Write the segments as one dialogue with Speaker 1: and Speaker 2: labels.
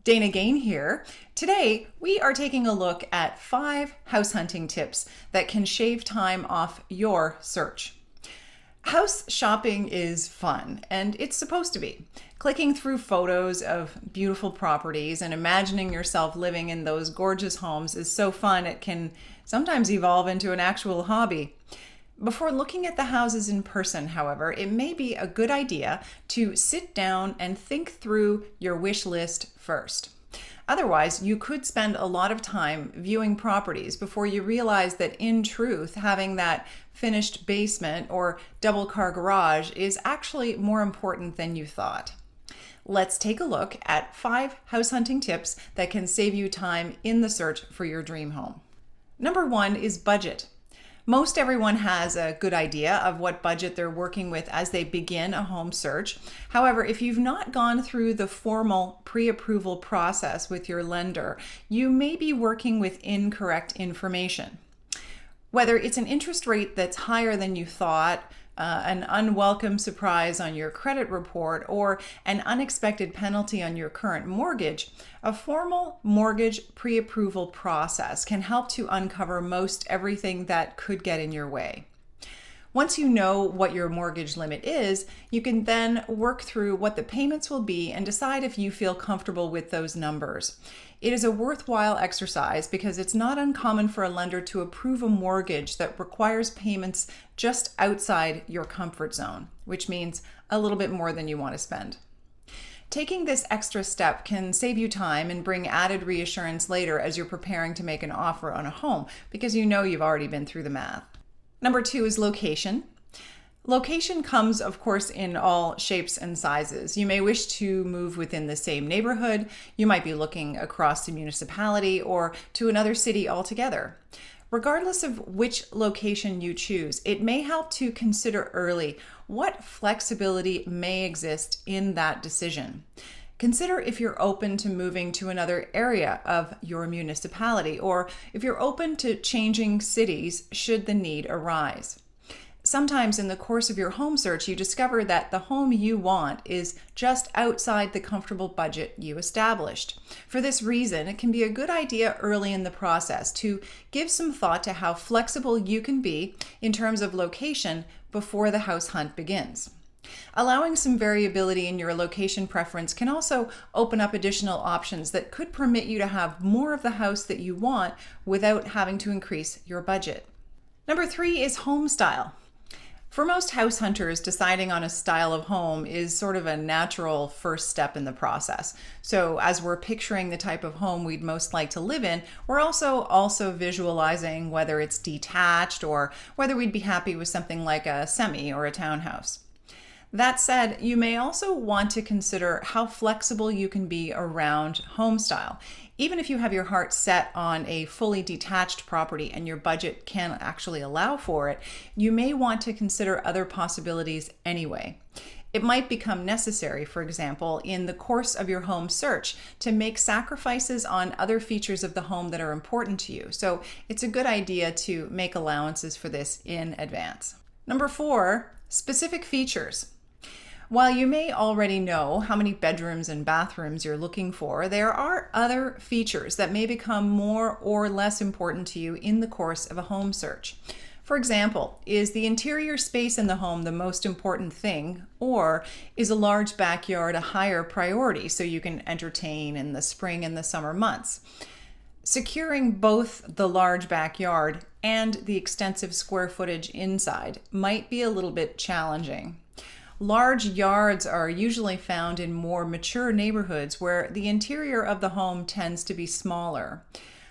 Speaker 1: Dana Gain here. Today, we are taking a look at 5 house hunting tips that can shave time off your search. House shopping is fun, and it's supposed to be. Clicking through photos of beautiful properties and imagining yourself living in those gorgeous homes is so fun it can sometimes evolve into an actual hobby. Before looking at the houses in person, however, it may be a good idea to sit down and think through your wish list first. Otherwise, you could spend a lot of time viewing properties before you realize that in truth, having that finished basement or double car garage is actually more important than you thought. Let's take a look at 5 house hunting tips that can save you time in the search for your dream home. Number 1 is budget. Most everyone has a good idea of what budget they're working with as they begin a home search. However, if you've not gone through the formal pre-approval process with your lender, you may be working with incorrect information. Whether it's an interest rate that's higher than you thought, an unwelcome surprise on your credit report, or an unexpected penalty on your current mortgage, a formal mortgage pre-approval process can help to uncover most everything that could get in your way. Once you know what your mortgage limit is, you can then work through what the payments will be and decide if you feel comfortable with those numbers. It is a worthwhile exercise because it's not uncommon for a lender to approve a mortgage that requires payments just outside your comfort zone, which means a little bit more than you want to spend. Taking this extra step can save you time and bring added reassurance later as you're preparing to make an offer on a home because you know you've already been through the math. Number 2 is location. Location comes, of course, in all shapes and sizes. You may wish to move within the same neighborhood. You might be looking across the municipality or to another city altogether. Regardless of which location you choose, it may help to consider early what flexibility may exist in that decision. Consider if you're open to moving to another area of your municipality, or if you're open to changing cities should the need arise. Sometimes in the course of your home search, you discover that the home you want is just outside the comfortable budget you established. For this reason, it can be a good idea early in the process to give some thought to how flexible you can be in terms of location before the house hunt begins. Allowing some variability in your location preference can also open up additional options that could permit you to have more of the house that you want without having to increase your budget. Number 3 is home style. For most house hunters, deciding on a style of home is sort of a natural first step in the process. So as we're picturing the type of home we'd most like to live in, we're also visualizing whether it's detached or whether we'd be happy with something like a semi or a townhouse. That said, you may also want to consider how flexible you can be around home style. Even if you have your heart set on a fully detached property and your budget can actually allow for it, you may want to consider other possibilities anyway. It might become necessary, for example, in the course of your home search to make sacrifices on other features of the home that are important to you. So it's a good idea to make allowances for this in advance. Number 4, specific features. While you may already know how many bedrooms and bathrooms you're looking for, there are other features that may become more or less important to you in the course of a home search. For example, is the interior space in the home the most important thing, or is a large backyard a higher priority so you can entertain in the spring and the summer months? Securing both the large backyard and the extensive square footage inside might be a little bit challenging. Large yards are usually found in more mature neighborhoods where the interior of the home tends to be smaller.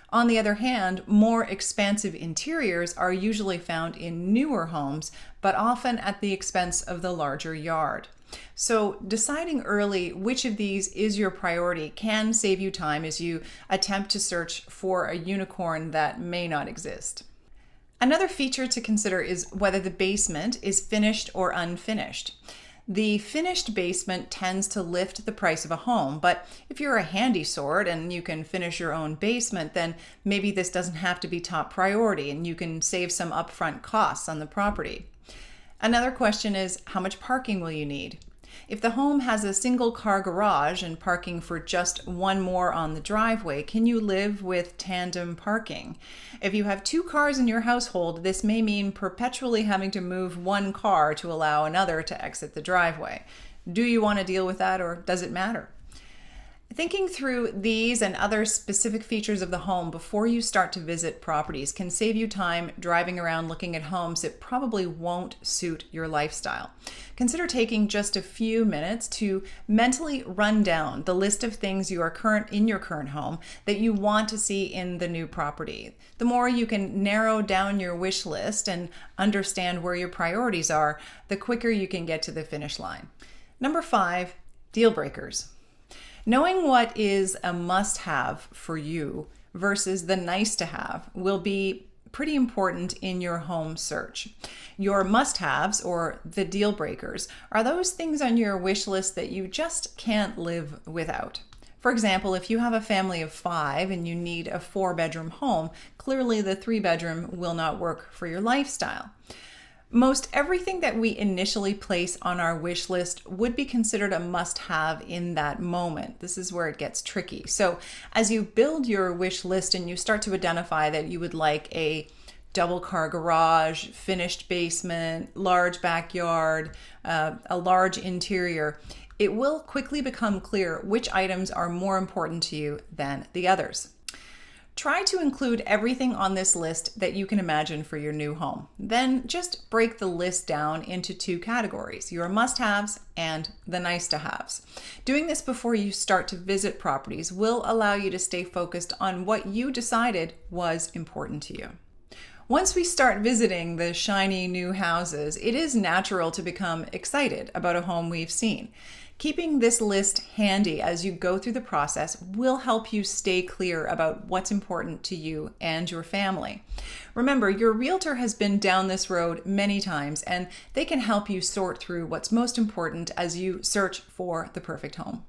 Speaker 1: On the other hand, more expansive interiors are usually found in newer homes, but often at the expense of the larger yard. So deciding early which of these is your priority can save you time as you attempt to search for a unicorn that may not exist. Another feature to consider is whether the basement is finished or unfinished. The finished basement tends to lift the price of a home, but if you're a handy sort and you can finish your own basement, then maybe this doesn't have to be top priority and you can save some upfront costs on the property. Another question is, how much parking will you need? If the home has a single car garage and parking for just one more on the driveway, can you live with tandem parking? If you have 2 cars in your household, this may mean perpetually having to move one car to allow another to exit the driveway. Do you want to deal with that, or does it matter? Thinking through these and other specific features of the home before you start to visit properties can save you time driving around looking at homes that probably won't suit your lifestyle. Consider taking just a few minutes to mentally run down the list of things you are in your current home that you want to see in the new property. The more you can narrow down your wish list and understand where your priorities are, the quicker you can get to the finish line. Number 5, deal breakers. Knowing what is a must-have for you versus the nice-to-have will be pretty important in your home search. Your must-haves, or the deal breakers, are those things on your wish list that you just can't live without. For example, if you have a family of 5 and you need a 4-bedroom home, clearly the 3-bedroom will not work for your lifestyle. Most everything that we initially place on our wish list would be considered a must-have in that moment. This is where it gets tricky. So as you build your wish list and you start to identify that you would like a double-car garage, finished basement, large backyard, a large interior, it will quickly become clear which items are more important to you than the others. Try to include everything on this list that you can imagine for your new home. Then just break the list down into 2 categories, your must-haves and the nice-to-haves. Doing this before you start to visit properties will allow you to stay focused on what you decided was important to you. Once we start visiting the shiny new houses, it is natural to become excited about a home we've seen. Keeping this list handy as you go through the process will help you stay clear about what's important to you and your family. Remember, your realtor has been down this road many times, and they can help you sort through what's most important as you search for the perfect home.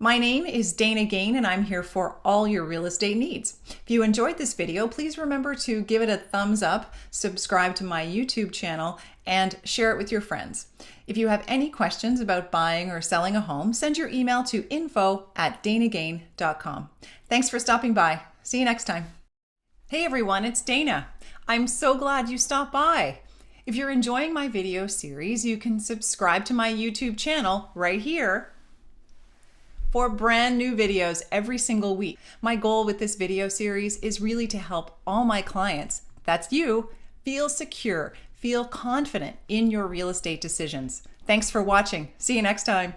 Speaker 1: My name is Dana Gain, and I'm here for all your real estate needs. If you enjoyed this video, please remember to give it a thumbs up, subscribe to my YouTube channel, and share it with your friends. If you have any questions about buying or selling a home, send your email to info@danagain.com. Thanks for stopping by. See you next time. Hey everyone, it's Dana. I'm so glad you stopped by. If you're enjoying my video series, you can subscribe to my YouTube channel right here for brand new videos every single week. My goal with this video series is really to help all my clients, that's you, feel secure, feel confident in your real estate decisions. Thanks for watching. See you next time.